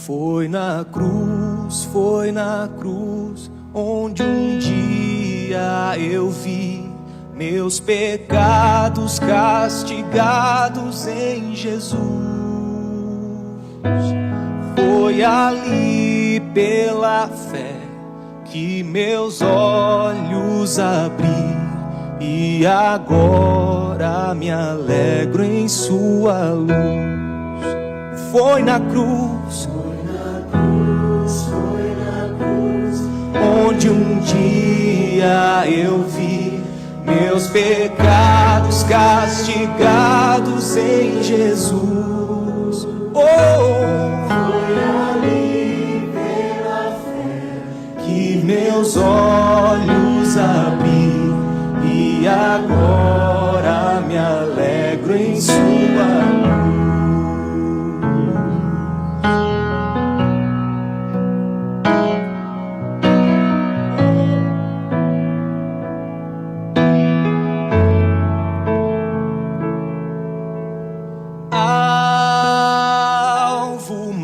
Foi na cruz, onde um dia eu vi meus pecados castigados em Jesus. Foi ali pela fé que meus olhos abri, e agora me alegro em sua luz. Foi na cruz, onde um dia eu vi meus pecados castigados em Jesus. Foi ali pela fé que meus olhos abri, e agora me alegro em sua luz.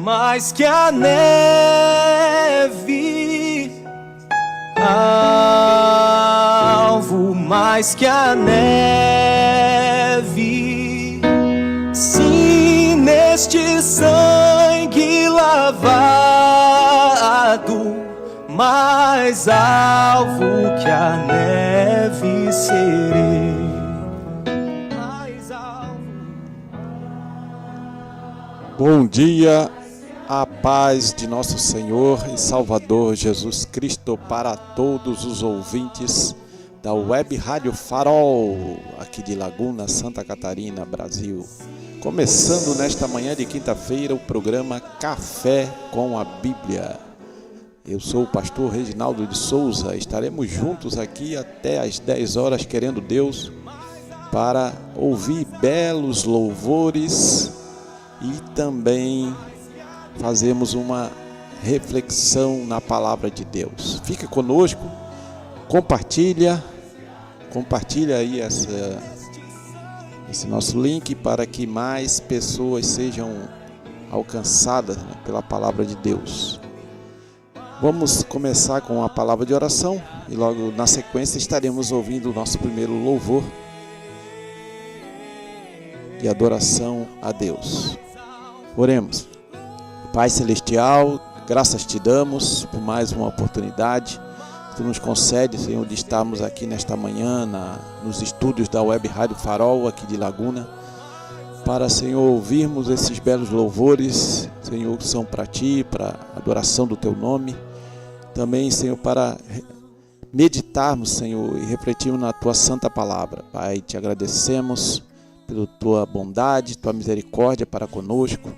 Mais que a neve, alvo mais que a neve, sim, neste sangue lavado, mais alvo que a neve serei. Bom dia, a paz de nosso Senhor e Salvador Jesus Cristo para todos os ouvintes da Web Rádio Farol, aqui de Laguna, Santa Catarina, Brasil. Começando nesta manhã de quinta-feira o programa Café com a Bíblia. Eu sou o pastor Reginaldo de Souza, estaremos juntos aqui até às 10 horas, querendo Deus, para ouvir belos louvores e também fazemos uma reflexão na palavra de Deus. Fica conosco, compartilha aí esse nosso link para que mais pessoas sejam alcançadas, pela palavra de Deus. Vamos começar com a palavra de oração e logo na sequência estaremos ouvindo o nosso primeiro louvor de adoração a Deus. Oremos. Pai Celestial, graças te damos por mais uma oportunidade que tu nos concede, Senhor, de estarmos aqui nesta manhã nos estúdios da Web Rádio Farol, aqui de Laguna, para, Senhor, ouvirmos esses belos louvores, Senhor, que são para ti, para a adoração do teu nome. Também, Senhor, para meditarmos, Senhor, e refletirmos na tua santa palavra. Pai, te agradecemos pela tua bondade, tua misericórdia para conosco,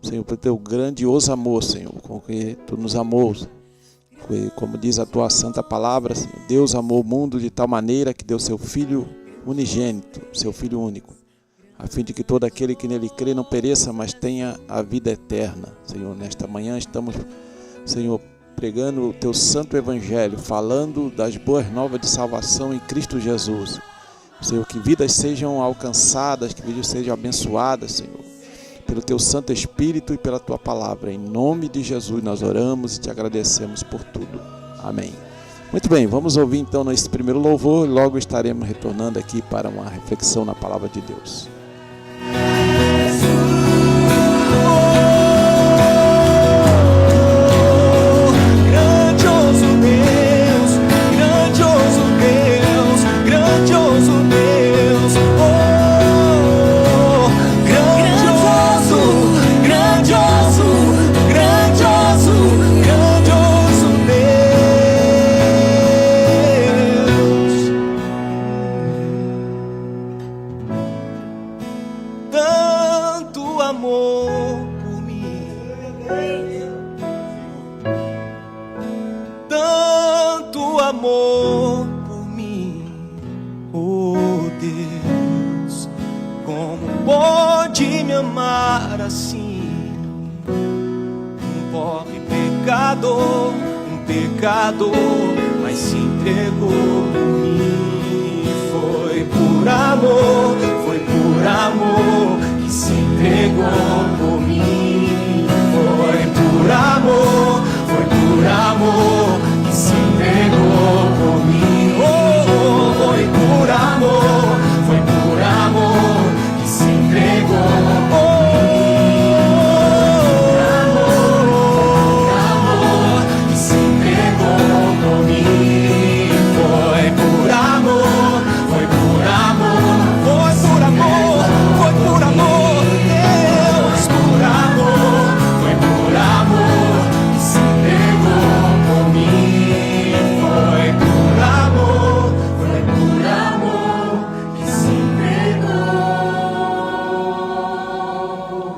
Senhor, pelo teu grandioso amor, Senhor, com que tu nos amou. Como diz a tua santa palavra, Senhor, Deus amou o mundo de tal maneira que deu seu Filho unigênito, seu Filho único, a fim de que todo aquele que nele crê não pereça, mas tenha a vida eterna. Senhor, nesta manhã estamos, Senhor, pregando o teu santo evangelho, falando das boas novas de salvação em Cristo Jesus. Senhor, que vidas sejam alcançadas, que vidas sejam abençoadas, Senhor, pelo teu Santo Espírito e pela tua palavra. Em nome de Jesus nós oramos e te agradecemos por tudo. Amém. Muito bem, vamos ouvir então nesse primeiro louvor, logo estaremos retornando aqui para uma reflexão na palavra de Deus. Amor por mim, oh Deus, como pode me amar assim? Um pobre pecador, mas se entregou por mim. Foi por amor que se entregou por mim. Foi por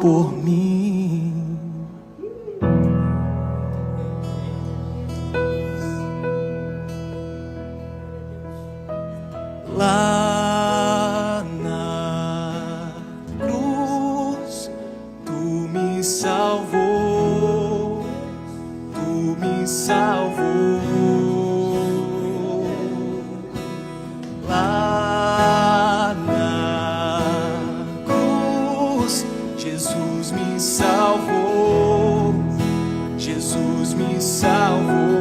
por mim. Lá na cruz, tu me salvou, tu me salvou. Lá na cruz, Jesus me salvou, Jesus me salvou.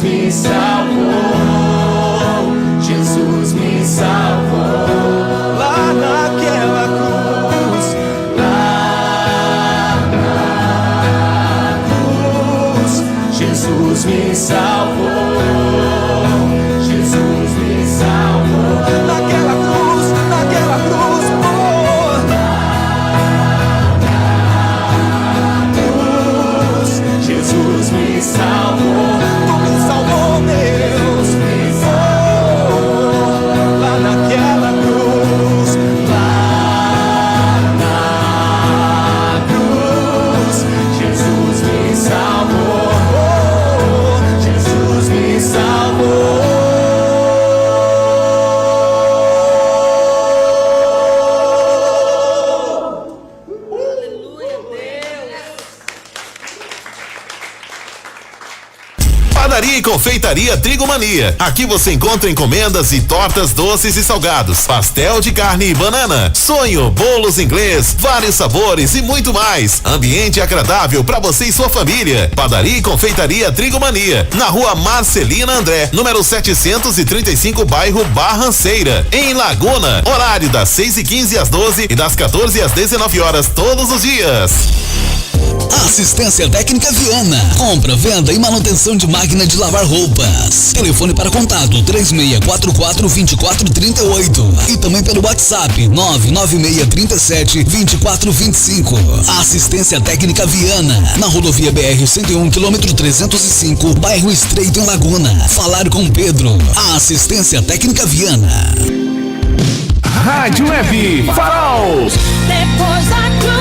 Me salvou, Jesus me salvou. Lá naquela cruz, lá na cruz, Jesus me salvou, Jesus me salvou. Naquela cruz, oh, na cruz, Jesus me salvou. Salvou Deus, oh, lá naquela cruz, lá na cruz, Jesus me salvou, oh, Jesus me salvou. Aleluia, Deus. Padaria e Confeitaria Trigo Mania. Aqui você encontra encomendas e tortas doces e salgados, pastel de carne e banana, sonho, bolos inglês, vários sabores e muito mais. Ambiente agradável para você e sua família. Padaria e Confeitaria Trigo Mania, na Rua Marcelina André, número 735, bairro Barranceira, em Laguna. Horário das 6h15 às 12 e das 14 às 19 horas todos os dias. Assistência Técnica Viana. Compra, venda e manutenção de máquina de lavar roupas. Telefone para contato 3644-2438 e também pelo WhatsApp 99637-2425. Assistência Técnica Viana, na rodovia BR-101, quilômetro 305, bairro Estreito, em Laguna. Falar com Pedro. A Assistência Técnica Viana. Rádio Web Farol. Depois da cruz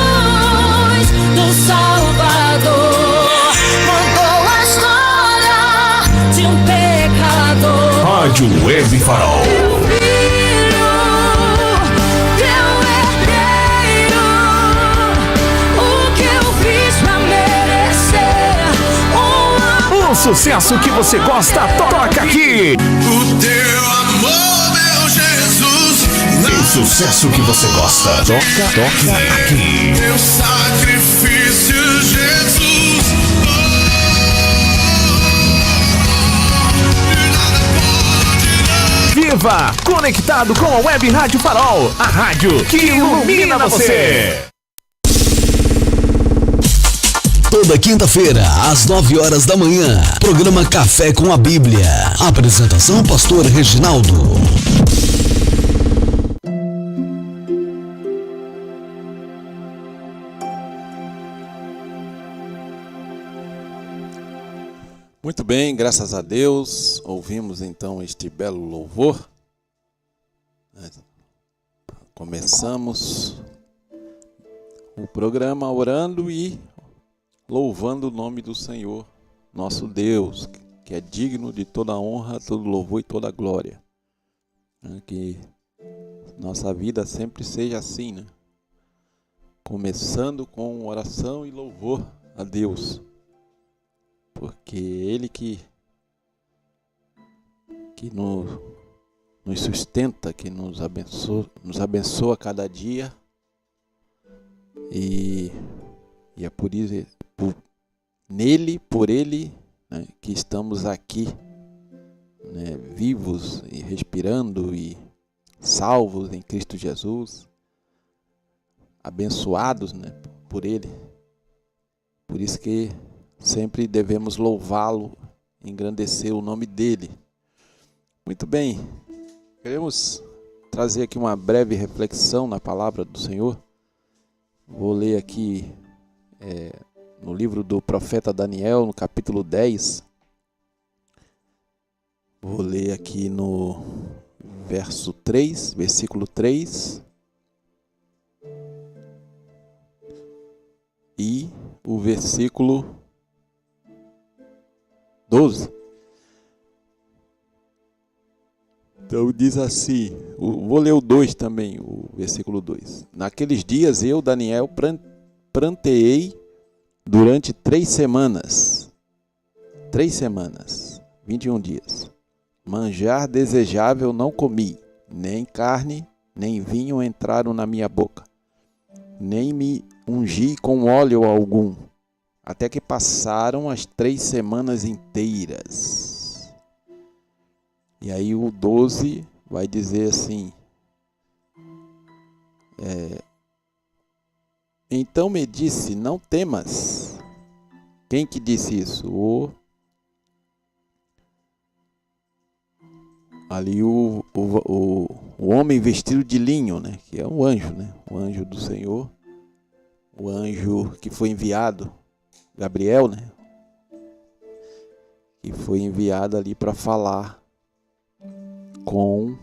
do Salvador, contou a história de um pecador. Rádio Web Farol. Teu filho, teu herdeiro, o que eu fiz pra merecer uma... Um sucesso que você gosta, toca aqui. O teu amor, meu Jesus, Um sucesso que você gosta, toca aqui. teu sacrifício, Jesus. Viva! Conectado com a Web Rádio Farol, a rádio que ilumina você. Toda quinta-feira, às 9 horas da manhã, programa Café com a Bíblia. Apresentação, pastor Reginaldo. Muito bem, graças a Deus, ouvimos então este belo louvor. Começamos o programa orando e louvando o nome do Senhor, nosso Deus, que é digno de toda honra, todo louvor e toda glória. Que nossa vida sempre seja assim, né? Começando com oração e louvor a Deus. Porque Ele que nos sustenta, que nos abençoa cada dia. E é por isso, por Ele, né, que estamos aqui, né, vivos e respirando e salvos em Cristo Jesus, abençoados, né, por Ele. Por isso que sempre devemos louvá-lo, engrandecer o nome dele. Muito bem, queremos trazer aqui uma breve reflexão na palavra do Senhor. Vou ler aqui no livro do profeta Daniel, no capítulo 10, ler aqui no verso 3, versículo 3 e o versículo 12. Então diz assim, vou ler o 2 também, o versículo 2. Naqueles dias eu, Daniel, pranteei durante 3 semanas. 3 semanas, 21 dias. Manjar desejável não comi, nem carne, nem vinho entraram na minha boca, nem me ungi com óleo algum, até que passaram as 3 semanas inteiras. E aí o 12 vai dizer assim, então me disse, não temas. Quem que disse isso? O homem vestido de linho, né? Que é um anjo, né? O anjo do Senhor, o anjo que foi enviado, Gabriel, né? Que foi enviado ali para falar com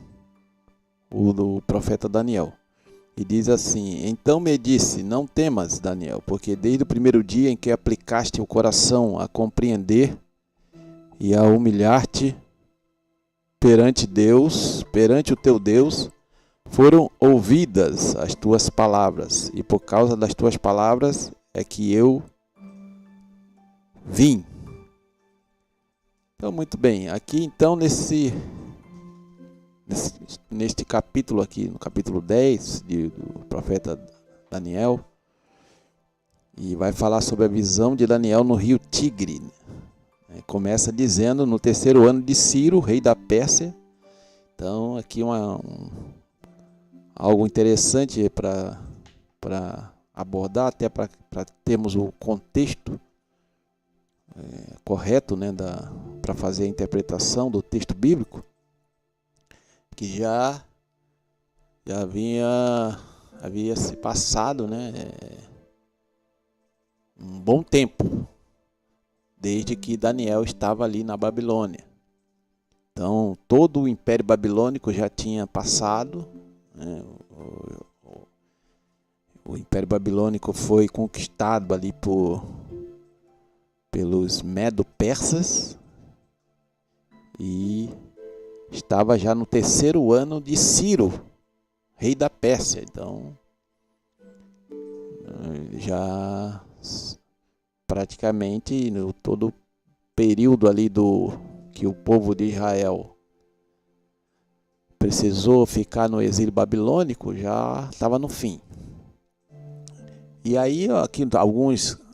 o profeta Daniel. E diz assim, então me disse, não temas, Daniel, porque desde o primeiro dia em que aplicaste o coração a compreender e a humilhar-te perante Deus, perante o teu Deus, foram ouvidas as tuas palavras, e por causa das tuas palavras é que eu vim. Então, muito bem, aqui então neste capítulo aqui, no capítulo 10 do profeta Daniel, e vai falar sobre a visão de Daniel no rio Tigre. Começa dizendo, no 3º ano de Ciro, rei da Pérsia. Então, aqui algo interessante para abordar, até para termos o contexto correto, né, para fazer a interpretação do texto bíblico, que já havia se passado, né, um bom tempo, desde que Daniel estava ali na Babilônia. Então, todo o Império Babilônico já tinha passado, né? O Império Babilônico foi conquistado ali pelos Medo-Persas e estava já no 3º ano de Ciro, rei da Pérsia. Então, já praticamente no todo o período ali que o povo de Israel precisou ficar no exílio babilônico, já estava no fim. E aí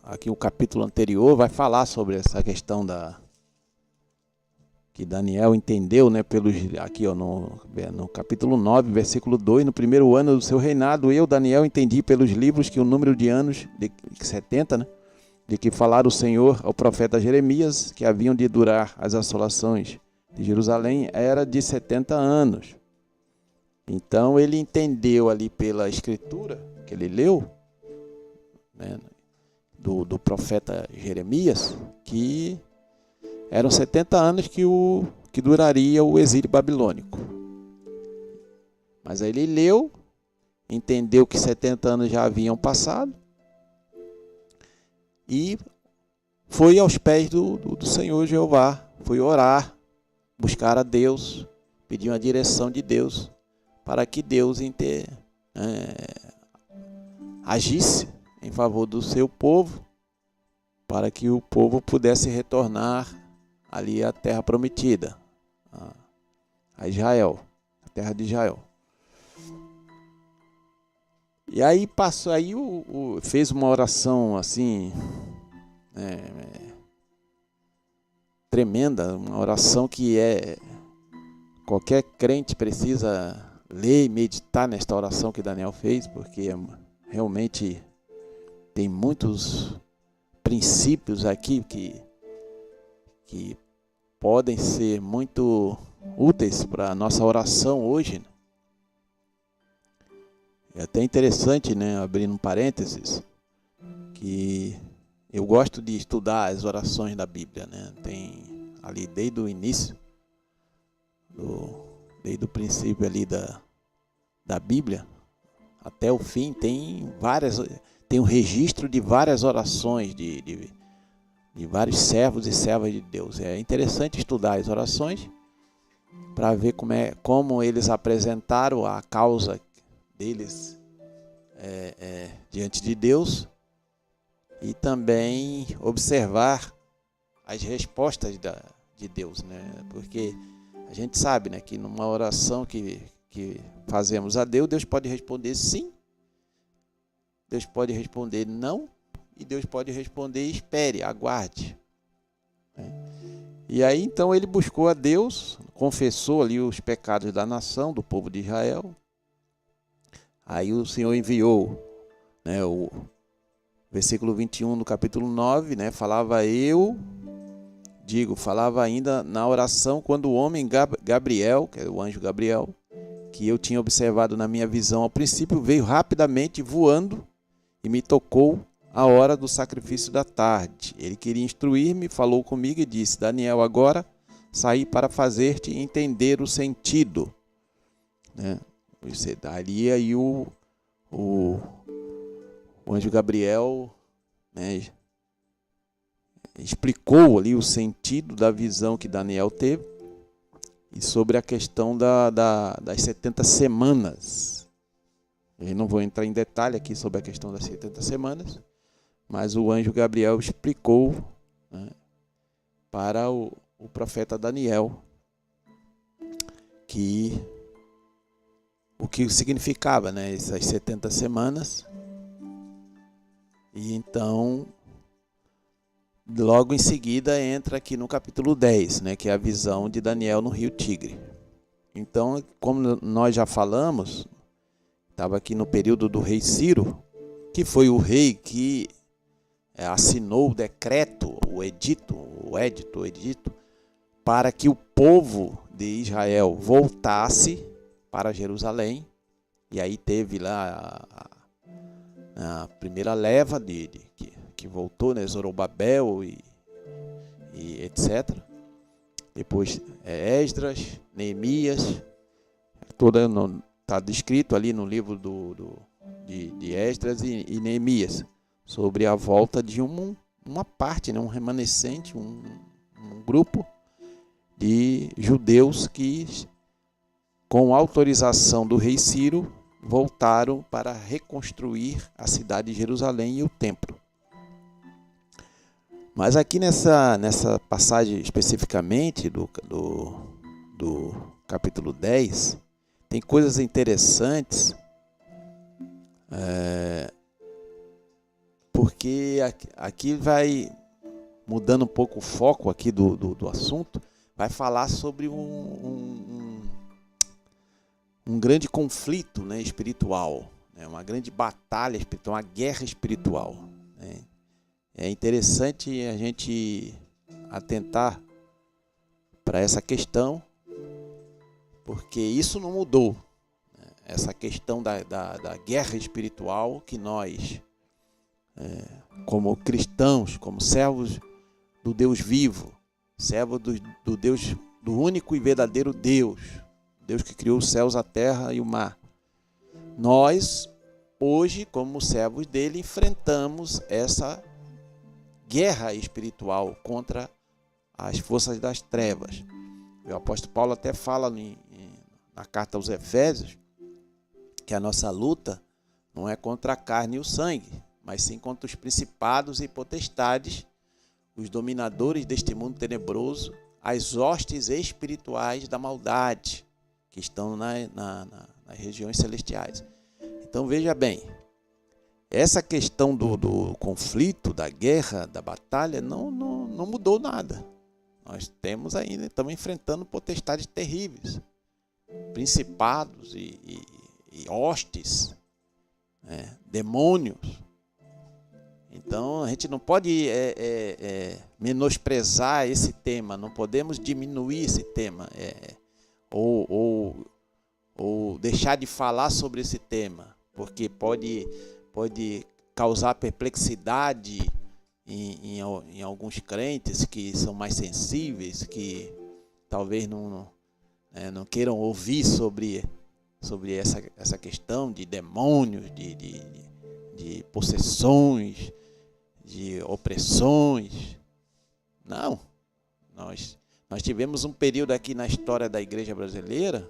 aqui o capítulo anterior vai falar sobre essa questão que Daniel entendeu, né, aqui no capítulo 9, versículo 2, no 1º ano do seu reinado, eu, Daniel, entendi pelos livros que o número de anos, de 70, né, de que falara o Senhor ao profeta Jeremias, que haviam de durar as assolações de Jerusalém, era de 70 anos. Então ele entendeu ali pela escritura que ele leu, né, do profeta Jeremias, que eram 70 anos que duraria o exílio babilônico. Mas aí ele leu, entendeu que 70 anos já haviam passado, e foi aos pés do Senhor Jeová, foi orar, buscar a Deus, pedir uma direção de Deus, para que Deus agisse em favor do seu povo, para que o povo pudesse retornar ali à terra prometida, a Israel, a terra de Israel. E aí fez uma oração assim, tremenda, uma oração que qualquer crente precisa ler e meditar nesta oração que Daniel fez, porque realmente tem muitos princípios aqui que podem ser muito úteis para a nossa oração hoje. É até interessante, né, abrindo um parênteses, que eu gosto de estudar as orações da Bíblia, né? Tem ali desde o início, desde o princípio ali da Bíblia até o fim, tem um registro de várias orações de vários servos e servas de Deus. É interessante estudar as orações para ver como eles apresentaram a causa deles diante de Deus, e também observar as respostas de Deus, né? Porque a gente sabe, né, que numa oração que fazemos a Deus, Deus pode responder sim, Deus pode responder não, e Deus pode responder espere, aguarde. E aí então ele buscou a Deus, confessou ali os pecados da nação, do povo de Israel. Aí o Senhor enviou, né, o versículo 21 do capítulo 9, né, falava ainda na oração quando o homem Gabriel, que é o anjo Gabriel, que eu tinha observado na minha visão ao princípio, veio rapidamente voando e me tocou a hora do sacrifício da tarde. Ele queria instruir-me, falou comigo e disse: Daniel, agora saí para fazer-te entender o sentido. Né? Ali aí o anjo Gabriel, né, explicou ali o sentido da visão que Daniel teve e sobre a questão das 70 semanas. Eu não vou entrar em detalhe aqui sobre a questão das 70 semanas, mas o anjo Gabriel explicou, né, para o profeta Daniel o que significava, né, essas 70 semanas. E então, logo em seguida, entra aqui no capítulo 10, né, que é a visão de Daniel no rio Tigre. Então, como nós já falamos, estava aqui no período do rei Ciro, que foi o rei que assinou o decreto, o edito, para que o povo de Israel voltasse para Jerusalém. E aí teve lá a primeira leva que voltou, né, Zorobabel e etc. Depois Esdras, Neemias, está descrito ali no livro de Esdras e Neemias, sobre a volta de uma parte, né, um remanescente, um grupo de judeus que, com autorização do rei Ciro, voltaram para reconstruir a cidade de Jerusalém e o templo. Mas aqui nessa passagem especificamente do capítulo 10, tem coisas interessantes, porque aqui vai mudando um pouco o foco aqui do assunto, vai falar sobre um grande conflito, né, espiritual, né, uma grande batalha espiritual, uma guerra espiritual, né. É interessante a gente atentar para essa questão, porque isso não mudou, né, essa questão da guerra espiritual que nós, como cristãos, como servos do Deus vivo, servos do Deus, do único e verdadeiro Deus que criou os céus, a terra e o mar. Nós, hoje, como servos dele, enfrentamos essa guerra espiritual contra as forças das trevas. O apóstolo Paulo até fala na carta aos Efésios que a nossa luta não é contra a carne e o sangue, mas sim contra os principados e potestades, os dominadores deste mundo tenebroso, as hostes espirituais da maldade que estão nas regiões celestiais. Então veja bem, essa questão do conflito, da guerra, da batalha, não mudou nada. Nós estamos enfrentando potestades terríveis, principados e hostes, né, demônios. Então a gente não pode menosprezar esse tema, não podemos diminuir esse tema, ou deixar de falar sobre esse tema, porque pode causar perplexidade em alguns crentes que são mais sensíveis, que talvez não queiram ouvir sobre essa questão de demônios, de possessões, de opressões. Não. Nós tivemos um período aqui na história da igreja brasileira,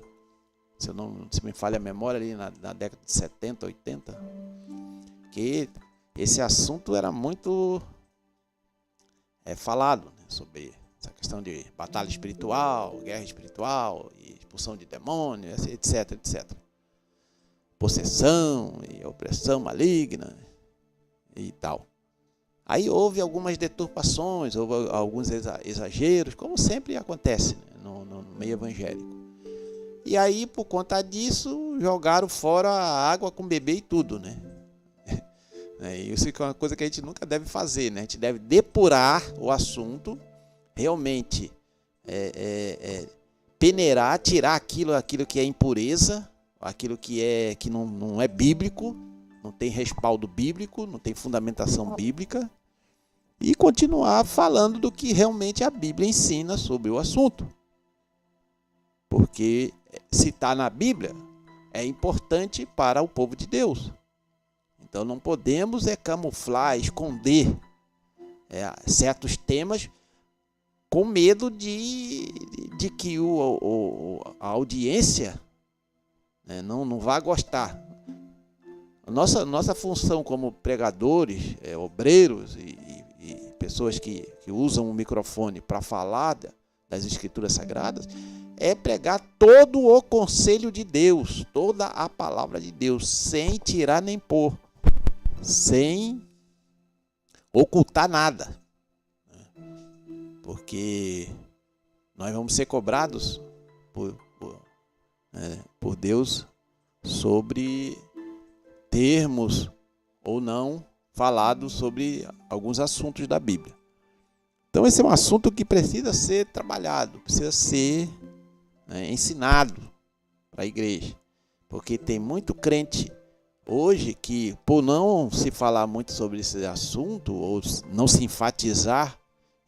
se me falha a memória, ali na década de 70, 80, que esse assunto era muito falado, né, sobre essa questão de batalha espiritual, guerra espiritual, expulsão de demônios, etc, etc. Possessão e opressão maligna e tal. Aí houve algumas deturpações, houve alguns exageros, como sempre acontece, né, no meio evangélico. E aí, por conta disso, jogaram fora a água com bebê e tudo, né? Isso é uma coisa que a gente nunca deve fazer, né? A gente deve depurar o assunto, realmente peneirar, tirar aquilo que é impureza, aquilo que não é bíblico, não tem respaldo bíblico, não tem fundamentação bíblica, e continuar falando do que realmente a Bíblia ensina sobre o assunto. Porque se está na Bíblia, é importante para o povo de Deus. Então não podemos camuflar, esconder certos temas com medo de que a audiência, né, não vá gostar. Nossa função como pregadores, obreiros e pessoas que usam o microfone para falar das Escrituras Sagradas, é pregar todo o conselho de Deus, toda a palavra de Deus, sem tirar nem pôr, sem ocultar nada. Porque nós vamos ser cobrados por Deus sobre termos ou não falado sobre alguns assuntos da Bíblia. Então esse é um assunto que precisa ser trabalhado, precisa ser ensinado para a igreja. Porque tem muito crente hoje que, por não se falar muito sobre esse assunto, ou não se enfatizar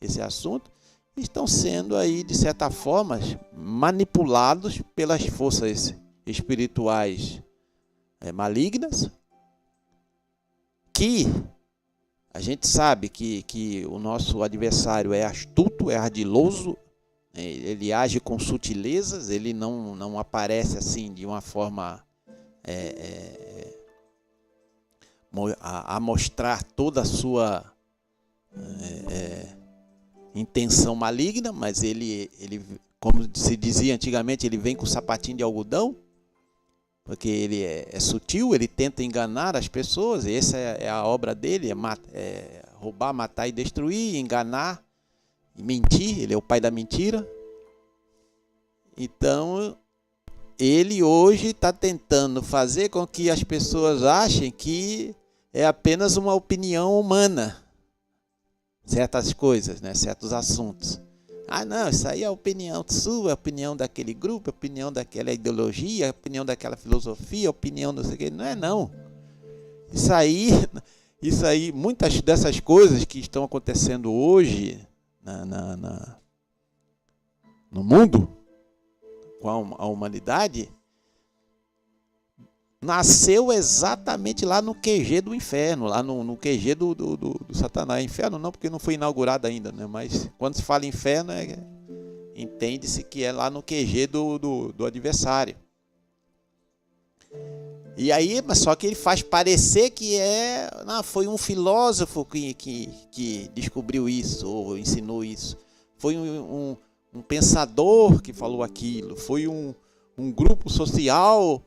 esse assunto, estão sendo aí, de certa forma, manipulados pelas forças espirituais malignas, que a gente sabe que o nosso adversário é astuto, é ardiloso, ele age com sutilezas, ele não aparece assim de uma forma a mostrar toda a sua intenção maligna, mas ele, como se dizia antigamente, ele vem com sapatinho de algodão, porque ele é sutil, ele tenta enganar as pessoas, e essa é a obra dele, é roubar, matar e destruir, enganar e mentir, ele é o pai da mentira. Então, ele hoje está tentando fazer com que as pessoas achem que é apenas uma opinião humana, certas coisas, né, certos assuntos. Ah, não, isso aí é a opinião sua, a opinião daquele grupo, a opinião daquela ideologia, a opinião daquela filosofia, a opinião não sei o que. Não é não. Isso aí, muitas dessas coisas que estão acontecendo hoje no mundo, com a humanidade, nasceu exatamente lá no QG do inferno, lá no QG do Satanás. Inferno não, porque não foi inaugurado ainda, né? Mas quando se fala inferno, entende-se que é lá no QG do adversário. E aí, mas só que ele faz parecer que foi um filósofo que descobriu isso, ou ensinou isso. Foi um pensador que falou aquilo, foi um grupo social,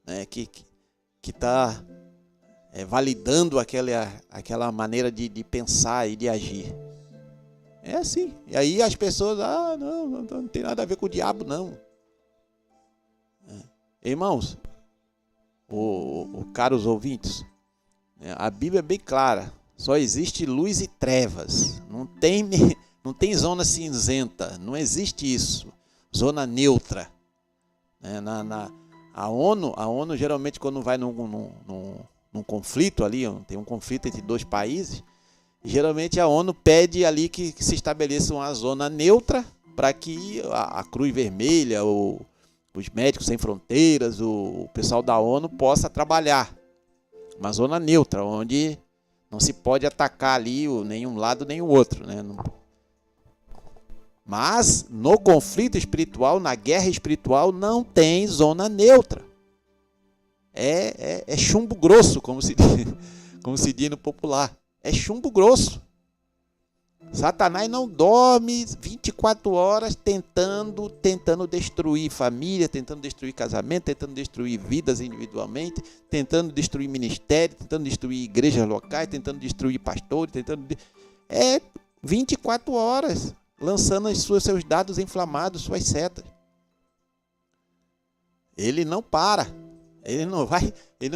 né, que está validando aquela maneira de pensar e de agir. É assim. E aí as pessoas, não tem nada a ver com o diabo, não. Irmãos, caros ouvintes, a Bíblia é bem clara. Só existe luz e trevas. Não tem zona cinzenta. Não existe isso. Zona neutra. A ONU geralmente, quando vai num conflito ali, tem um conflito entre dois países, geralmente a ONU pede ali que se estabeleça uma zona neutra para que a Cruz Vermelha ou os Médicos Sem Fronteiras, o pessoal da ONU possa trabalhar. Uma zona neutra, onde não se pode atacar ali nenhum lado nem o outro, né? Mas no conflito espiritual, na guerra espiritual, não tem zona neutra. É chumbo grosso, como se diz no popular. É chumbo grosso. Satanás não dorme 24 horas tentando destruir família, tentando destruir casamento, tentando destruir vidas individualmente, tentando destruir ministério, tentando destruir igrejas locais, tentando destruir pastores, 24 horas lançando seus dados inflamados, suas setas. Ele não para. Ele não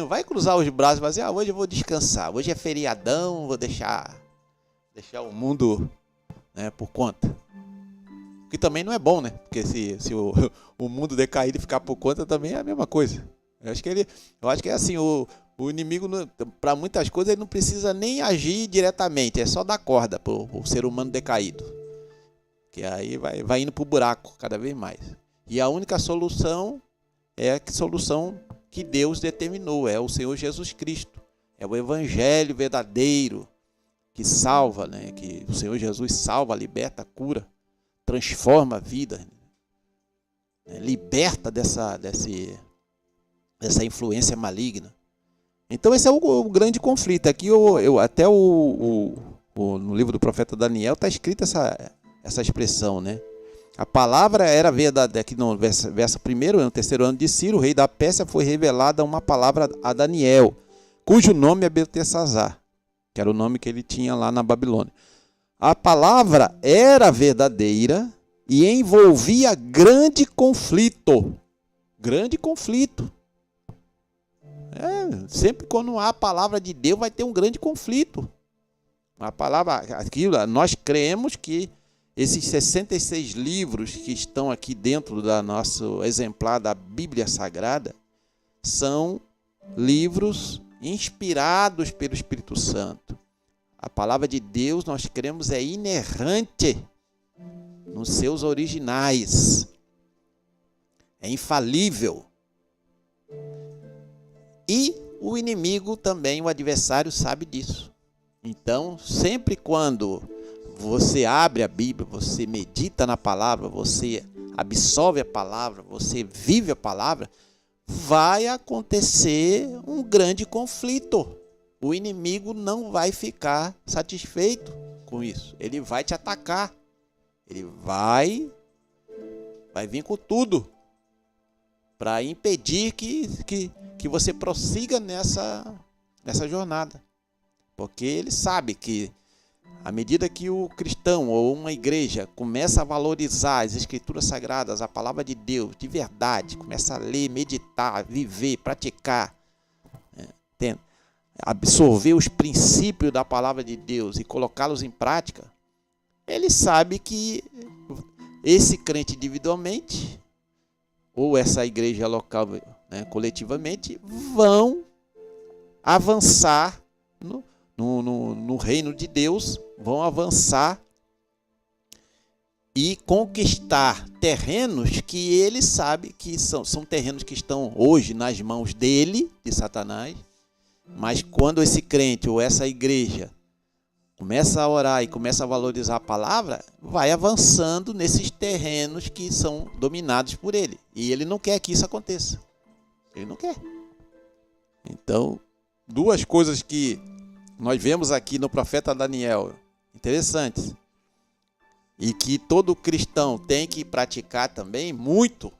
vai cruzar os braços e fazer, hoje eu vou descansar, hoje é feriadão, vou deixar o mundo, né, por conta. O que também não é bom, né? Porque se o mundo decaído e ficar por conta também é a mesma coisa. Eu acho que é assim, o inimigo, para muitas coisas, ele não precisa nem agir diretamente, é só dar corda para o ser humano decaído. Que aí vai indo para o buraco cada vez mais. E a única solução é a solução que Deus determinou, é o Senhor Jesus Cristo. É o Evangelho verdadeiro que salva, né? Que o Senhor Jesus salva, liberta, cura, transforma a vida, né? Liberta dessa influência maligna. Então esse é o grande conflito. Aqui até no livro do profeta Daniel está escrita essa expressão, né? A palavra era verdadeira. Aqui no verso 1, no terceiro ano de Ciro, o rei da Pérsia, foi revelada uma palavra a Daniel, cujo nome é Beltesazar, que era o nome que ele tinha lá na Babilônia. A palavra era verdadeira e envolvia grande conflito. Grande conflito. Sempre quando há a palavra de Deus vai ter um grande conflito. A palavra, nós cremos que esses 66 livros que estão aqui dentro do nosso exemplar da Bíblia Sagrada são livros inspirados pelo Espírito Santo. A palavra de Deus, nós cremos, é inerrante nos seus originais. É infalível. E o inimigo também, o adversário, sabe disso. Então, sempre quando você abre a Bíblia, você medita na palavra, você absorve a palavra, você vive a palavra, vai acontecer um grande conflito. O inimigo não vai ficar satisfeito com isso. Ele vai te atacar. Ele vai vir com tudo para impedir que você prossiga nessa jornada. Porque ele sabe que à medida que o cristão ou uma igreja começa a valorizar as escrituras sagradas, a palavra de Deus de verdade, começa a ler, meditar, viver, praticar, absorver os princípios da palavra de Deus e colocá-los em prática, ele sabe que esse crente individualmente ou essa igreja local, né, coletivamente, vão avançar no reino de Deus, vão avançar e conquistar terrenos que ele sabe que são terrenos que estão hoje nas mãos dele, de Satanás, mas quando esse crente ou essa igreja começa a orar e começa a valorizar a palavra, vai avançando nesses terrenos que são dominados por ele. E ele não quer que isso aconteça. Ele não quer. Então, duas coisas que nós vemos aqui no profeta Daniel, interessantes, e que todo cristão tem que praticar também muito,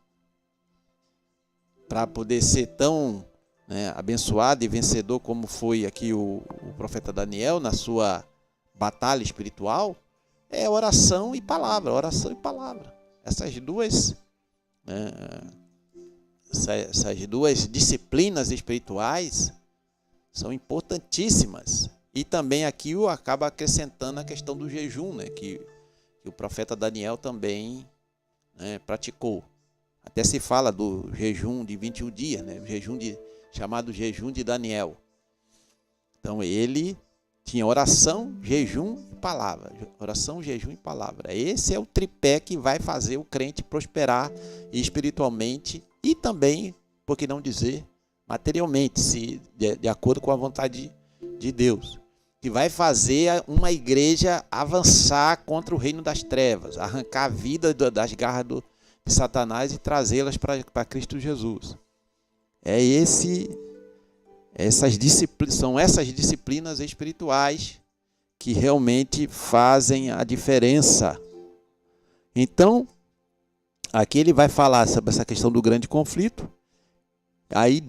para poder ser tão, né, abençoado e vencedor como foi aqui o profeta Daniel na sua batalha espiritual, é oração e palavra, oração e palavra. Essas duas disciplinas espirituais são importantíssimas. E também aqui acaba acrescentando a questão do jejum, né, que o profeta Daniel também, né, praticou. Até se fala do jejum de 21 dias, né, chamado jejum de Daniel. Então ele tinha oração, jejum e palavra. Oração, jejum e palavra. Esse é o tripé que vai fazer o crente prosperar espiritualmente e também, por que não dizer, materialmente, se de acordo com a vontade de Deus, que vai fazer uma igreja avançar contra o reino das trevas, arrancar a vida das garras de Satanás e trazê-las para Cristo Jesus. São essas disciplinas espirituais que realmente fazem a diferença. Então, aqui ele vai falar sobre essa questão do grande conflito. Aí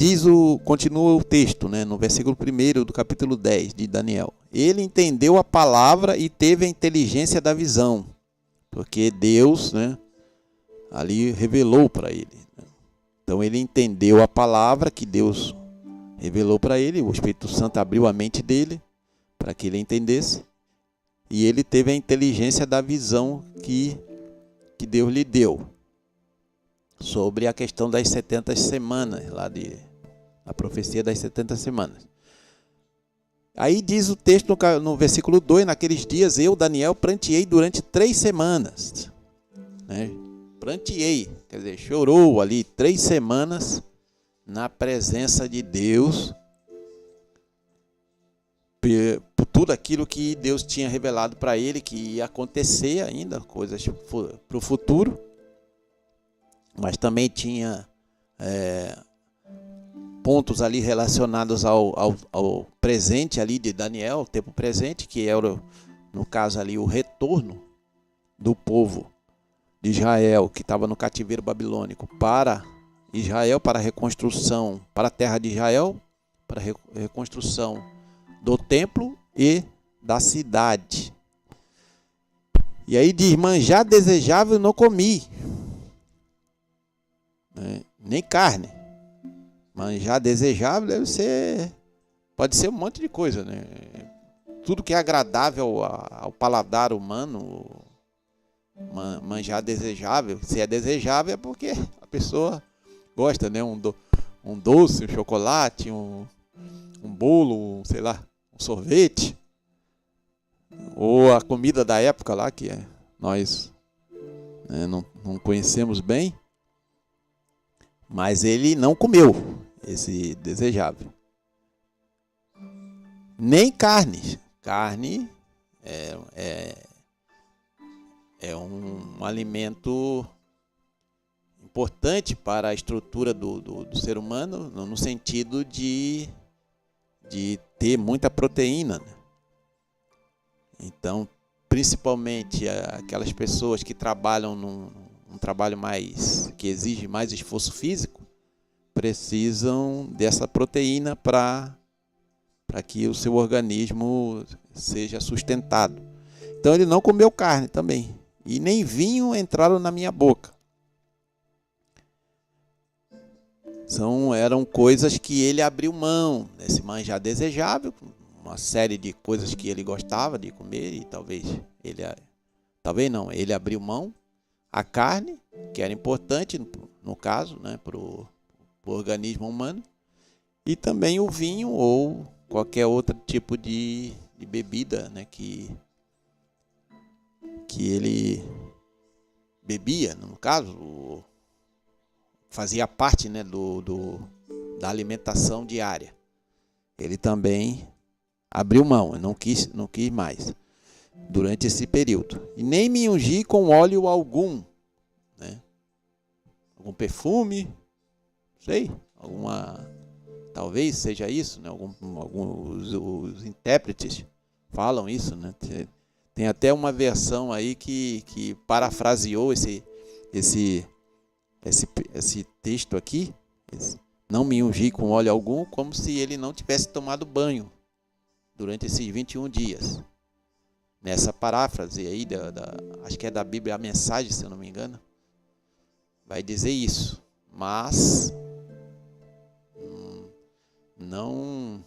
continua o texto, né, no versículo 1 do capítulo 10 de Daniel. Ele entendeu a palavra e teve a inteligência da visão, porque Deus, né, ali revelou para ele. Então ele entendeu a palavra que Deus revelou para ele, o Espírito Santo abriu a mente dele para que ele entendesse, e ele teve a inteligência da visão que Deus lhe deu sobre a questão das 70 semanas, a profecia das 70 semanas. Aí diz o texto no versículo 2, naqueles dias eu, Daniel, pranteei durante 3 semanas. Né? Pranteei, quer dizer, chorou ali 3 semanas na presença de Deus, por tudo aquilo que Deus tinha revelado para ele, que ia acontecer ainda, coisas para o futuro. Mas também tinha pontos ali relacionados ao presente ali de Daniel, o tempo presente, que era, no caso ali, o retorno do povo de Israel, que estava no cativeiro babilônico, para Israel, para a reconstrução, para a terra de Israel, para a reconstrução do templo e da cidade. E aí diz, manjar desejável não comi, nem carne. Manjar desejável pode ser um monte de coisa, né? Tudo que é agradável ao paladar humano, manjar desejável. Se é desejável é porque a pessoa gosta, né? Um doce, um chocolate, um bolo, sei lá, um sorvete, ou a comida da época lá que nós não conhecemos bem. Mas ele não comeu esse desejável. Nem carne. Carne é um alimento importante para a estrutura do ser humano, no sentido de ter muita proteína. Né? Então, principalmente aquelas pessoas que trabalham um trabalho que exige mais esforço físico, precisam dessa proteína para que o seu organismo seja sustentado. Então ele não comeu carne também, e nem vinho entraram na minha boca. Eram coisas que ele abriu mão, esse manjar desejável, uma série de coisas que ele gostava de comer, e ele abriu mão. A carne, que era importante, no caso, né, para o organismo humano, e também o vinho ou qualquer outro tipo de bebida, né, que ele bebia, no caso, fazia parte, né, da alimentação diária. Ele também abriu mão, não quis mais durante esse período. E nem me ungi com óleo algum, né? Algum perfume, sei, talvez seja isso, né? Os intérpretes falam isso, né? Tem até uma versão aí que parafraseou esse texto aqui, não me ungi com óleo algum, como se ele não tivesse tomado banho durante esses 21 dias. Nessa paráfrase aí, acho que é da Bíblia, a Mensagem, se eu não me engano, vai dizer isso. Mas não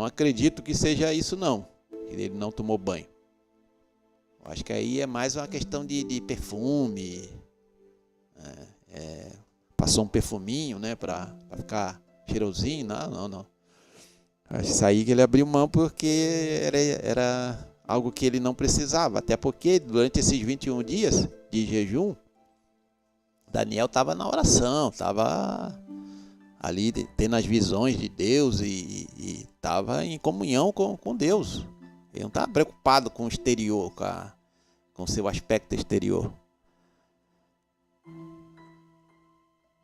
acredito que seja isso, não. Ele não tomou banho. Eu acho que aí é mais uma questão de perfume. Passou um perfuminho, né, para ficar cheirosinho. Não. Isso aí que ele abriu mão porque era algo que ele não precisava. Até porque durante esses 21 dias de jejum, Daniel estava na oração, estava ali tendo as visões de Deus e estava em comunhão com Deus. Ele não estava preocupado com o exterior, com o seu aspecto exterior.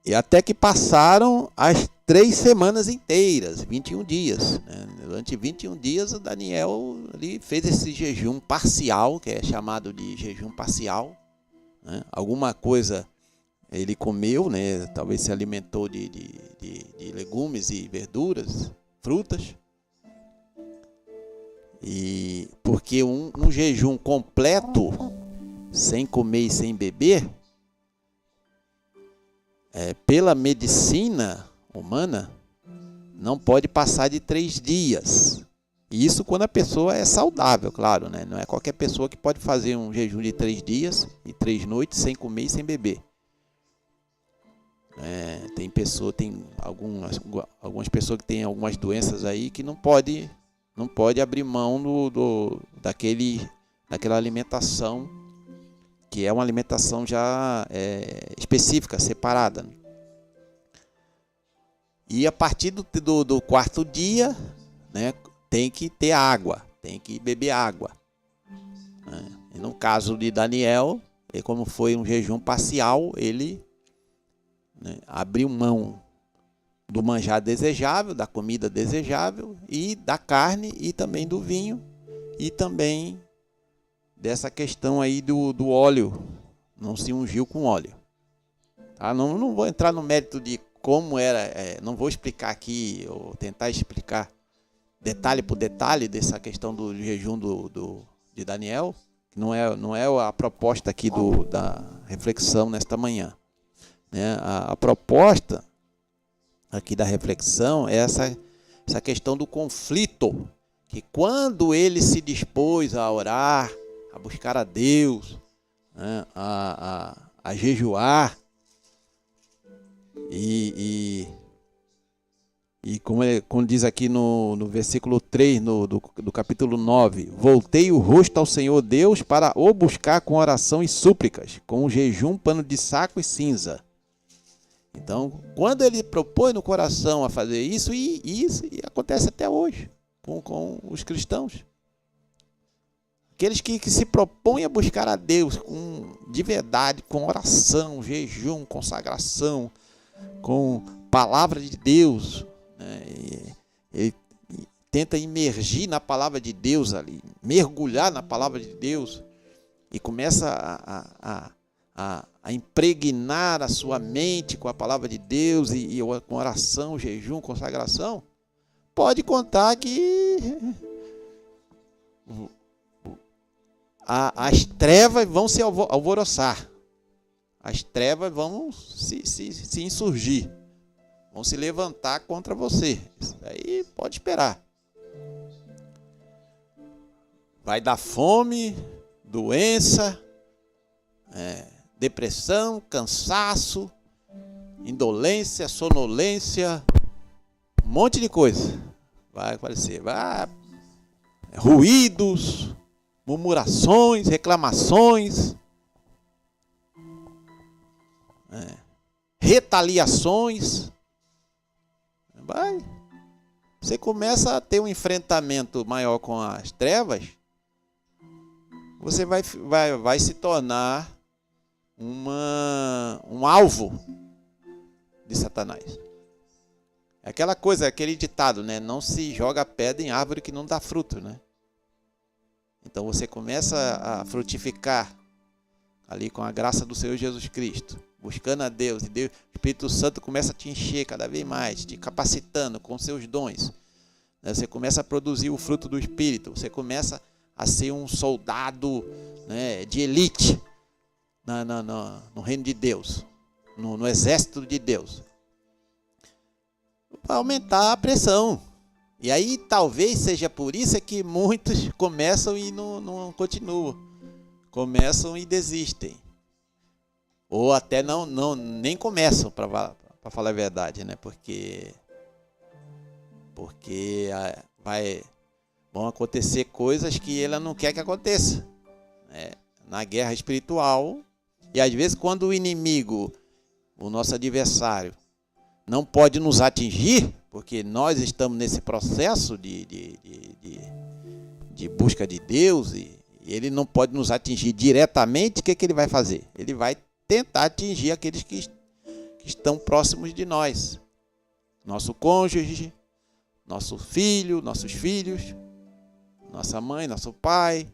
E até que passaram as 3 semanas inteiras, 21 dias. Né? Durante 21 dias, o Daniel ali fez esse jejum parcial, que é chamado de jejum parcial. Né? Alguma coisa ele comeu, né? Talvez se alimentou de legumes e verduras, frutas. E porque um jejum completo, sem comer e sem beber, pela medicina humana, não pode passar de 3 dias. E isso quando a pessoa é saudável, claro, né? Não é qualquer pessoa que pode fazer um jejum de 3 dias e 3 noites sem comer e sem beber. Tem algumas pessoas que têm algumas doenças aí que não pode abrir mão daquela alimentação, que é uma alimentação já específica, separada. E a partir do 4º dia, né, tem que ter água, tem que beber água. Né? E no caso de Daniel, como foi um jejum parcial, ele, né, abriu mão do manjar desejável, da comida desejável, e da carne, e também do vinho, e também dessa questão aí do óleo. Não se ungiu com óleo. Tá? Não vou entrar no mérito de como era, não vou explicar aqui, ou tentar explicar detalhe por detalhe dessa questão do jejum de Daniel, que não é a proposta aqui da reflexão nesta manhã. Né? A proposta aqui da reflexão é essa questão do conflito, que quando ele se dispôs a orar, a buscar a Deus, né, a jejuar, e como diz aqui no versículo 3 do capítulo 9, voltei o rosto ao Senhor Deus para o buscar com oração e súplicas, com jejum, pano de saco e cinza. Então, quando ele propõe no coração a fazer isso, e acontece até hoje com os cristãos. Aqueles que se propõem a buscar a Deus de verdade, com oração, jejum, consagração, com palavra de Deus, né? Ele tenta imergir na palavra de Deus ali, mergulhar na palavra de Deus, e começa a impregnar a sua mente com a palavra de Deus, e com oração, jejum, consagração, pode contar que as trevas vão se alvoroçar, as trevas vão se insurgir, vão se levantar contra você. Isso aí pode esperar. Vai dar fome, doença, depressão, cansaço, indolência, sonolência, um monte de coisa vai aparecer. Ruídos, murmurações, reclamações, retaliações. Você começa a ter um enfrentamento maior com as trevas, você vai se tornar um alvo de Satanás. É aquela coisa, aquele ditado, né? Não se joga pedra em árvore que não dá fruto, né? Então você começa a frutificar ali com a graça do Senhor Jesus Cristo, buscando a Deus, e o Espírito Santo começa a te encher cada vez mais, te capacitando com seus dons. Você começa a produzir o fruto do Espírito, você começa a ser um soldado, né, de elite no reino de Deus, no exército de Deus. Para aumentar a pressão. E aí talvez seja por isso que muitos começam e não continuam. Começam e desistem. Ou até nem começam, para falar a verdade, né? Porque vão acontecer coisas que ele não quer que aconteça, né? Na guerra espiritual. E às vezes quando o inimigo o nosso adversário, não pode nos atingir, porque nós estamos nesse processo de busca de Deus e ele não pode nos atingir diretamente, o que ele vai fazer? Ele vai tentar atingir aqueles que estão próximos de nós. Nosso cônjuge, nosso filho, nossos filhos, nossa mãe, nosso pai,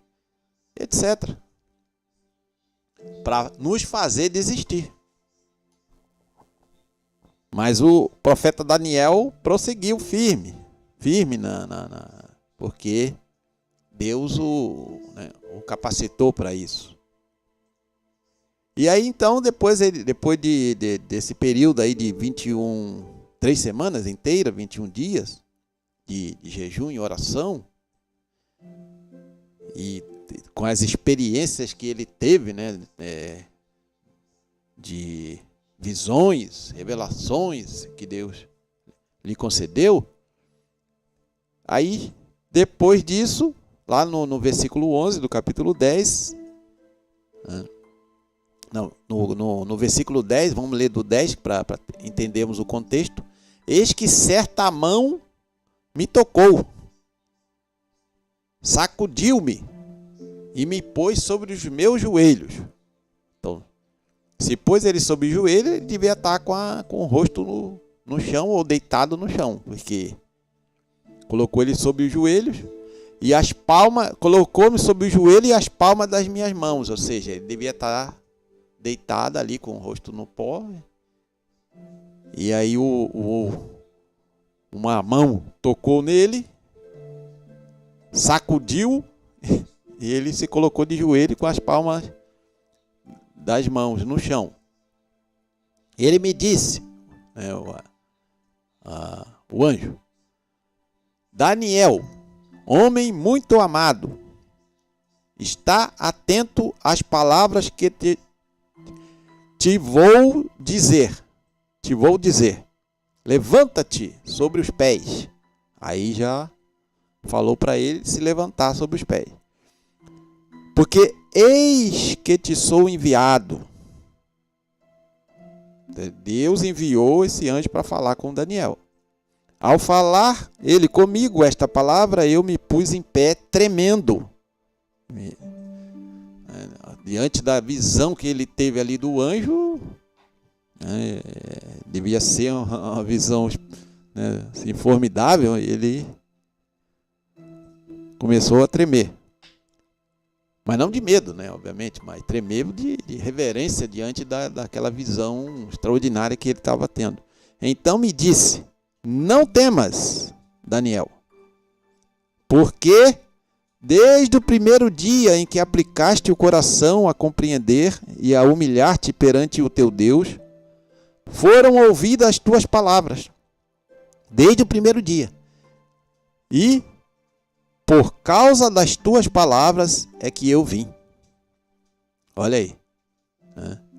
etc. Para nos fazer desistir. Mas o profeta Daniel prosseguiu firme, porque Deus o capacitou para isso. E aí então, depois desse período aí de 3 semanas inteiras, 21 dias de jejum e oração, e com as experiências que ele teve, né, de visões, revelações que Deus lhe concedeu, aí depois disso, lá no versículo 11 do capítulo 10, no versículo 10, vamos ler do 10 para entendermos o contexto. Eis que certa mão me tocou, sacudiu-me e me pôs sobre os meus joelhos. Então, se pôs ele sobre o joelho, ele devia estar com o rosto no chão ou deitado no chão, porque colocou ele sobre os joelhos e as palmas, colocou-me sobre o joelho e as palmas das minhas mãos, ou seja, ele devia estar deitado ali com o rosto no pó. E aí uma mão tocou nele, sacudiu e ele se colocou de joelho com as palmas das mãos no chão. Ele me disse, o anjo: Daniel, homem muito amado, está atento às palavras que te vou dizer. Levanta-te sobre os pés. Aí já falou para ele se levantar sobre os pés. Porque eis que te sou enviado. Deus enviou esse anjo para falar com Daniel. Ao falar ele comigo esta palavra, eu me pus em pé tremendo. Diante da visão que ele teve ali do anjo, devia ser uma visão, assim, formidável. Ele começou a tremer. Mas não de medo, obviamente, mas tremer de reverência diante daquela visão extraordinária que ele estava tendo. Então me disse: não temas, Daniel, porque desde o primeiro dia em que aplicaste o coração a compreender e a humilhar-te perante o teu Deus, foram ouvidas as tuas palavras. Desde o primeiro dia. E por causa das tuas palavras é que eu vim. Olha aí.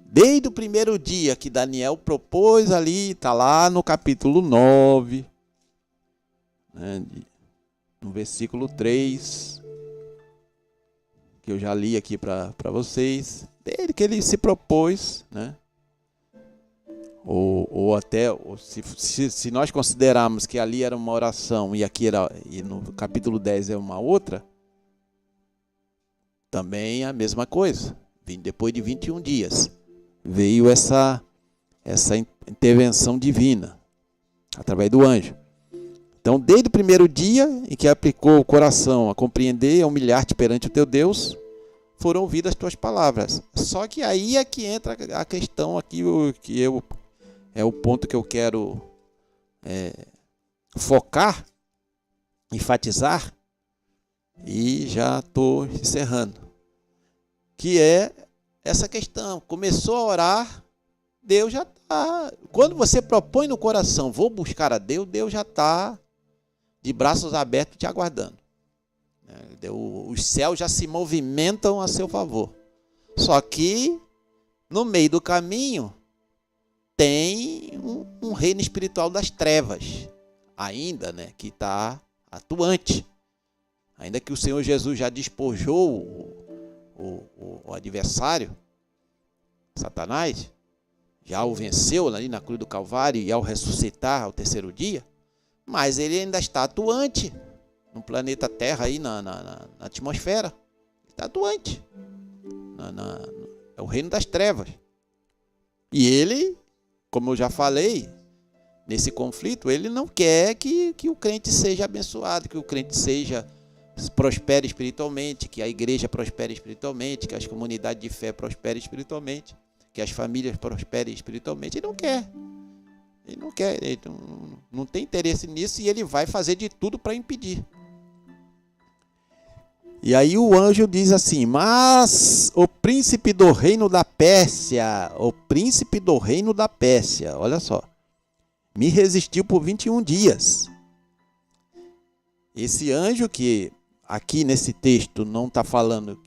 Desde o primeiro dia que Daniel propôs ali, está lá no capítulo 9, no versículo 3, que eu já li aqui para vocês. Desde que ele se propôs, se nós considerarmos que ali era uma oração e aqui e no capítulo 10 é uma outra, também a mesma coisa. Depois de 21 dias veio essa intervenção divina através do anjo. Então, desde o primeiro dia em que aplicou o coração a compreender e a humilhar-te perante o teu Deus, foram ouvidas as tuas palavras. Só que aí é que entra a questão aqui, é o ponto que eu quero focar, enfatizar, e já estou encerrando. Que é essa questão. Começou a orar, Deus já está. Quando você propõe no coração, vou buscar a Deus, Deus já está de braços abertos te aguardando. Os céus já se movimentam a seu favor. Só que, no meio do caminho, tem um reino espiritual das trevas, ainda, que está atuante. Ainda que o Senhor Jesus já despojou o adversário, Satanás, já o venceu ali na cruz do Calvário e ao ressuscitar ao terceiro dia, mas ele ainda está atuante no planeta Terra, aí na atmosfera. Ele está atuante. É o reino das trevas. E ele, como eu já falei, nesse conflito, ele não quer que o crente seja abençoado, que o crente prospere espiritualmente, que a igreja prospere espiritualmente, que as comunidades de fé prosperem espiritualmente, que as famílias prosperem espiritualmente. Ele não quer. Ele não quer, ele não tem interesse nisso, e ele vai fazer de tudo para impedir. E aí o anjo diz assim: mas o príncipe do reino da Pérsia, olha só, me resistiu por 21 dias. Esse anjo, que aqui nesse texto não está falando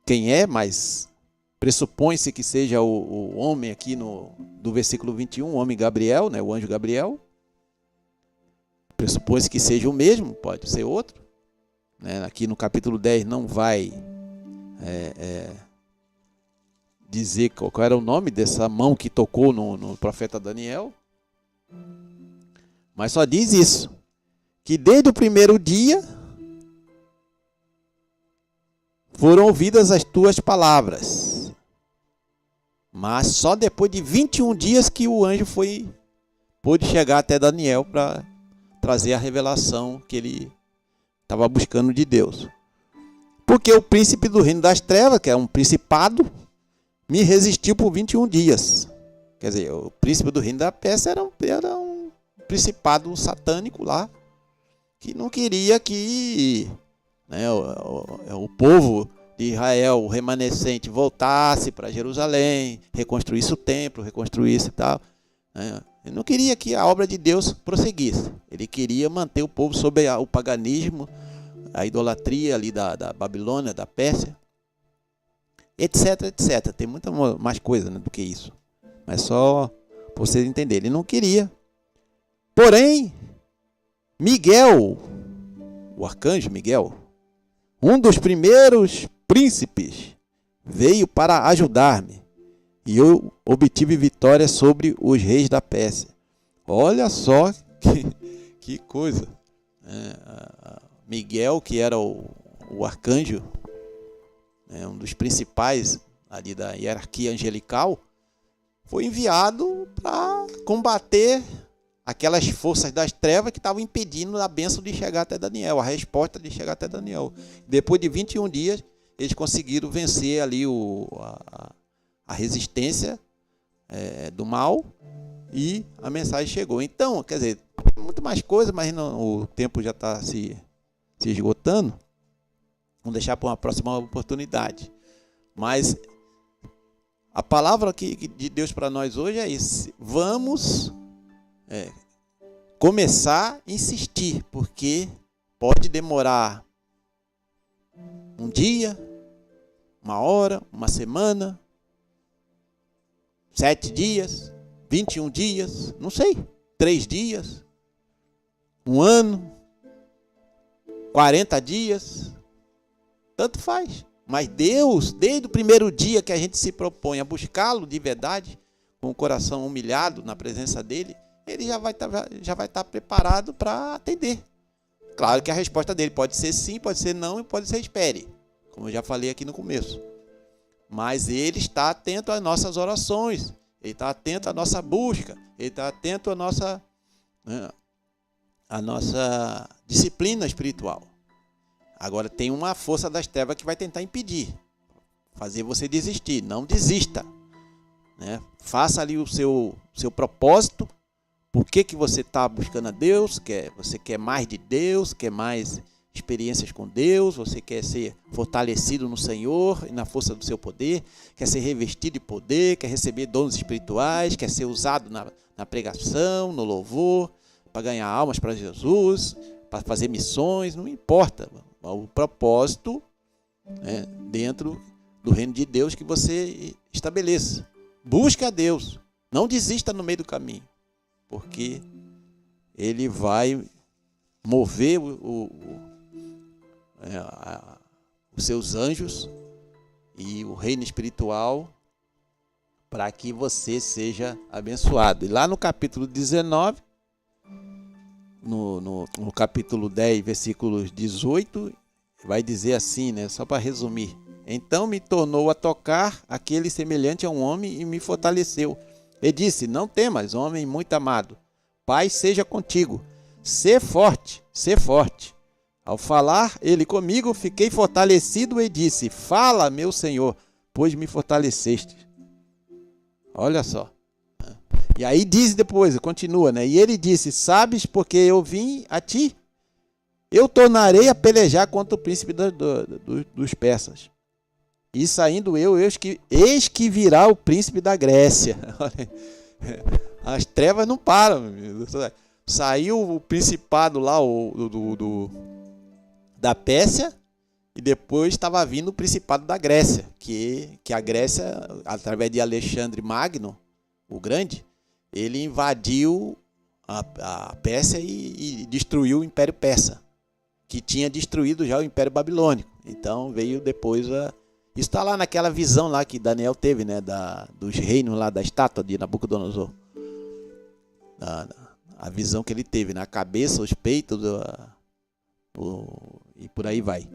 quem é, mas pressupõe-se que seja o homem aqui do versículo 21, o homem Gabriel, né, o anjo Gabriel. Pressupõe-se que seja o mesmo, pode ser outro. Aqui no capítulo 10 não vai dizer qual era o nome dessa mão que tocou no profeta Daniel. Mas só diz isso, que desde o primeiro dia foram ouvidas as tuas palavras, mas só depois de 21 dias que o anjo pôde chegar até Daniel para trazer a revelação que ele estava buscando de Deus. Porque o príncipe do reino das trevas, que é um principado, me resistiu por 21 dias. Quer dizer, o príncipe do reino da Pérsia era um principado satânico lá, que não queria que o povo de Israel, o remanescente, voltasse para Jerusalém, reconstruísse o templo, reconstruísse e tal. Ele não queria que a obra de Deus prosseguisse. Ele queria manter o povo sob o paganismo, a idolatria ali da Babilônia, da Pérsia, etc, etc. Tem muita mais coisa, do que isso. Mas só para vocês entenderem. Ele não queria. Porém, Miguel, o arcanjo Miguel, um dos primeiros príncipes, veio para ajudar-me. E eu obtive vitória sobre os reis da Pérsia. Olha só que coisa. Miguel, que era o arcanjo, um dos principais ali da hierarquia angelical, foi enviado para combater aquelas forças das trevas que estavam impedindo a bênção de chegar até Daniel, a resposta de chegar até Daniel. Depois de 21 dias, eles conseguiram vencer ali a resistência do mal, e a mensagem chegou. Então, quer dizer, muito mais coisa, mas o tempo já está se esgotando. Vamos deixar para uma próxima oportunidade. Mas a palavra de Deus para nós hoje é isso. Vamos começar a insistir, porque pode demorar um dia, uma hora, uma semana, 7 dias, 21 dias, não sei, 3 dias, 1 ano, 40 dias, tanto faz. Mas Deus, desde o primeiro dia que a gente se propõe a buscá-lo de verdade, com o coração humilhado na presença dele, ele já vai estar preparado para atender. Claro que a resposta dele pode ser sim, pode ser não e pode ser espere, como eu já falei aqui no começo. Mas ele está atento às nossas orações, ele está atento à nossa busca, ele está atento à nossa disciplina espiritual. Agora tem uma força das trevas que vai tentar impedir, fazer você desistir. Não desista, Faça ali o seu propósito. Por que você está buscando a Deus? Você quer mais de Deus, quer mais experiências com Deus, você quer ser fortalecido no Senhor e na força do seu poder, quer ser revestido de poder, quer receber dons espirituais, quer ser usado na pregação, no louvor, para ganhar almas para Jesus, para fazer missões, não importa. O propósito dentro do reino de Deus que você estabeleça. Busque a Deus, não desista no meio do caminho, porque Ele vai mover os seus anjos e o reino espiritual para que você seja abençoado. E lá no capítulo 19, no capítulo 10, versículos 18, vai dizer assim, né? Só para resumir. Então me tornou a tocar aquele semelhante a um homem e me fortaleceu. Ele disse: não temas, homem muito amado. Paz seja contigo. Sê forte, sê forte. Ao falar ele comigo, fiquei fortalecido e disse: fala, meu Senhor, pois me fortaleceste. Olha só. E aí diz depois, continua, né? E ele disse: sabes, porque eu vim a ti, eu tornarei a pelejar contra o príncipe dos persas. E saindo eis que virá o príncipe da Grécia. As trevas não param, meu amigo. Saiu o principado lá da Pérsia, e depois estava vindo o principado da Grécia, que a Grécia, através de Alexandre Magno, o Grande, ele invadiu a Pérsia e destruiu o Império Persa, que tinha destruído já o Império Babilônico. Então veio depois isso está lá naquela visão lá que Daniel teve, né, dos reinos lá da estátua de Nabucodonosor. A visão que ele teve, na cabeça, os peitos, e por aí vai.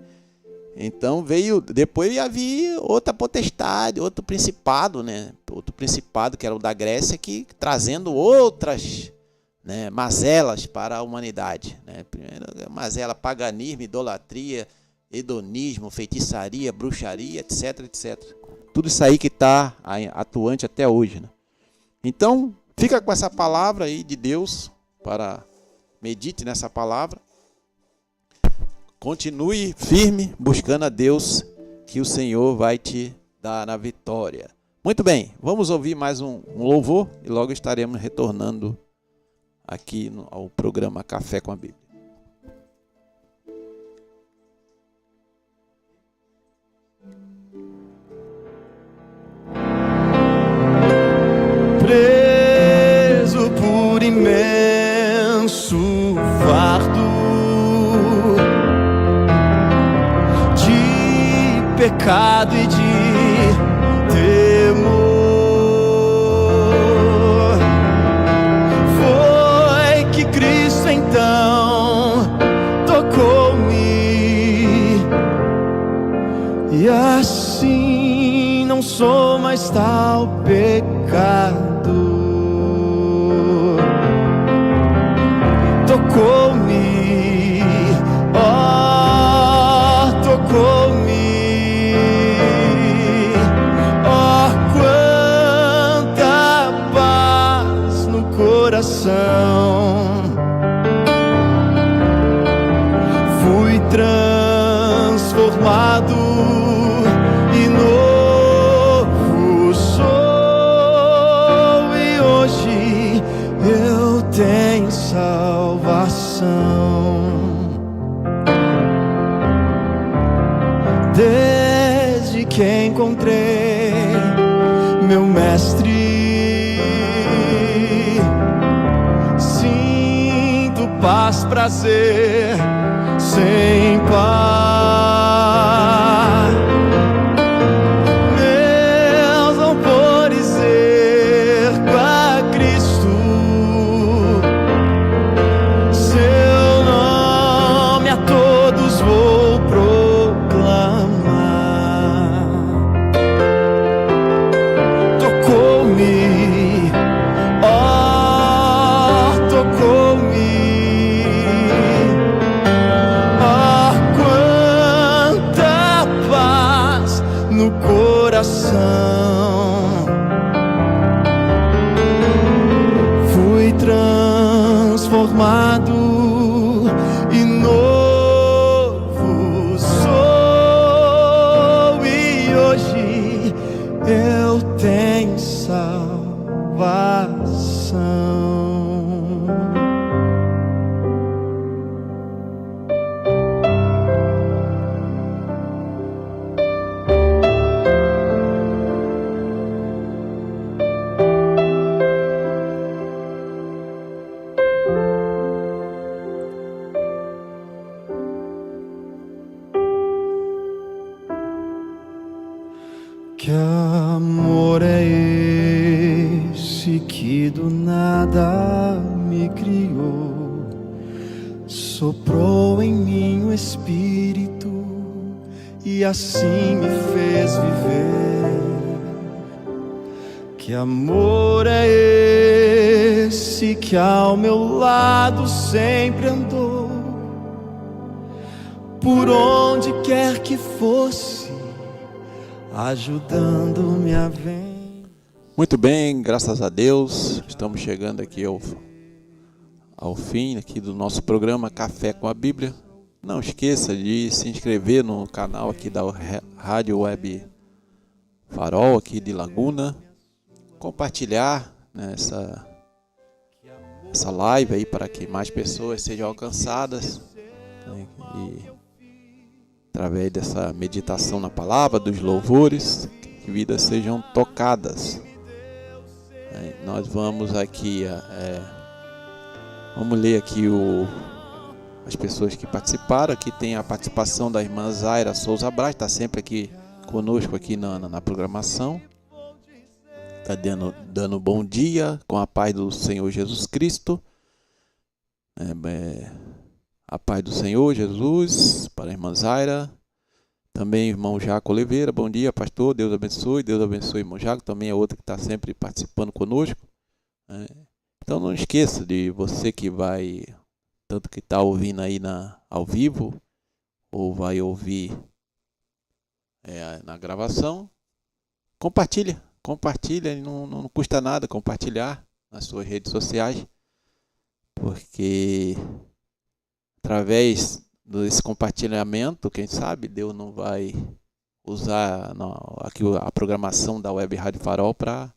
Então veio, depois havia outra potestade, outro principado, né? Outro principado que era o da Grécia, que trazendo outras, né, mazelas para a humanidade, né? Primeiro, mazela, paganismo, idolatria, hedonismo, feitiçaria, bruxaria, etc, etc. Tudo isso aí que está atuante até hoje, né? Então, fica com essa palavra aí de Deus, medite nessa palavra. Continue firme, buscando a Deus, que o Senhor vai te dar na vitória. Muito bem, vamos ouvir mais um louvor e logo estaremos retornando aqui ao programa Café com a Bíblia. Preso por imenso fardo de pecado e de temor, foi que Cristo então tocou-me, e assim não sou mais tal pecado. Tocou-me, oh, tocou-me, oh, quanta paz no coração. Fui transformado e novo sou, e hoje eu tenho salvação. Desde que encontrei meu mestre, sinto paz, prazer sem par. Meus amores cerco a Cristo, seu nome a todos vou proclamar. Tocou-me, oh, tocou-me, oh, quanta paz no coração. Fui transformado e novo sou, e hoje eu tenho salvação. Que amor é que do nada me criou, soprou em mim o Espírito e assim me fez viver. Que amor é esse que ao meu lado sempre andou, por onde quer que fosse, ajudando-me a vencer. Muito bem, graças a Deus, estamos chegando aqui ao fim aqui do nosso programa Café com a Bíblia. Não esqueça de se inscrever no canal aqui da Rádio Web Farol aqui de Laguna, compartilhar, né, essa live aí para que mais pessoas sejam alcançadas, né, e através dessa meditação na palavra, dos louvores, que vidas sejam tocadas. Nós vamos aqui, vamos ler aqui as pessoas que participaram. Aqui tem a participação da irmã Zaira Souza Braz, está sempre aqui conosco aqui na programação. Está dando bom dia com a paz do Senhor Jesus Cristo. A paz do Senhor Jesus para a irmã Zaira. Também irmão Jaco Oliveira, bom dia pastor, Deus abençoe, irmão Jaco, também é outro que está sempre participando conosco. Então não esqueça de você que vai, tanto que está ouvindo aí ao vivo, ou vai ouvir na gravação, compartilha, não custa nada compartilhar nas suas redes sociais, porque através desse compartilhamento, quem sabe Deus não vai usar aqui a programação da Web Rádio Farol para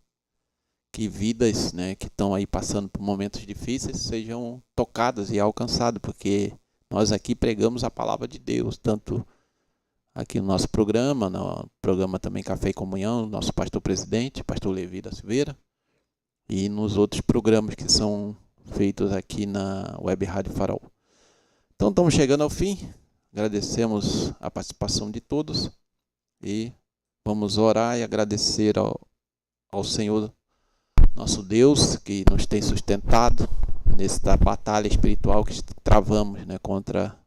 que vidas, né, que estão aí passando por momentos difíceis sejam tocadas e alcançadas, porque nós aqui pregamos a palavra de Deus, tanto aqui no nosso programa, no programa também Café e Comunhão, nosso pastor presidente, pastor Levi da Silveira, e nos outros programas que são feitos aqui na Web Rádio Farol. Então estamos chegando ao fim, agradecemos a participação de todos e vamos orar e agradecer ao Senhor, nosso Deus, que nos tem sustentado nesta batalha espiritual que travamos, né, contra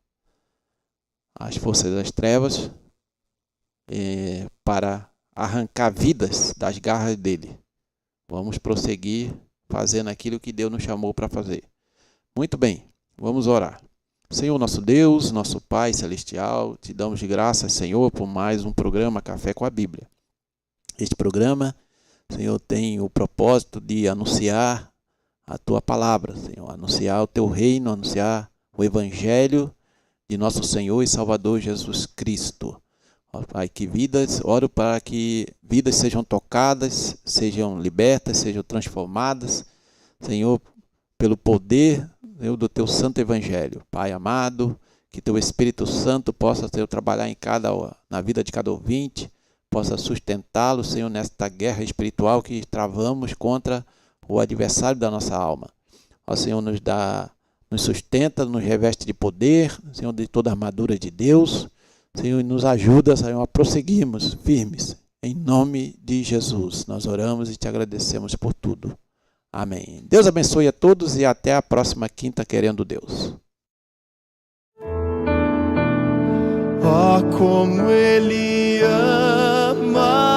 as forças das trevas, para arrancar vidas das garras dele. Vamos prosseguir fazendo aquilo que Deus nos chamou para fazer. Muito bem, vamos orar. Senhor, nosso Deus, nosso Pai Celestial, te damos graças, Senhor, por mais um programa Café com a Bíblia. Este programa, Senhor, tem o propósito de anunciar a Tua palavra, Senhor, anunciar o Teu reino, anunciar o Evangelho de nosso Senhor e Salvador Jesus Cristo. Ó Pai, oro para que vidas sejam tocadas, sejam libertas, sejam transformadas, Senhor, pelo poder do Teu santo Evangelho. Pai amado, que Teu Espírito Santo possa, Senhor, trabalhar na vida de cada ouvinte, possa sustentá-lo, Senhor, nesta guerra espiritual que travamos contra o adversário da nossa alma. Ó Senhor, nos sustenta, nos reveste de poder, Senhor, de toda a armadura de Deus, Senhor, e nos ajuda, Senhor, a prosseguirmos firmes. Em nome de Jesus, nós oramos e te agradecemos por tudo. Amém. Deus abençoe a todos e até a próxima quinta, querendo Deus. Oh, como Ele ama.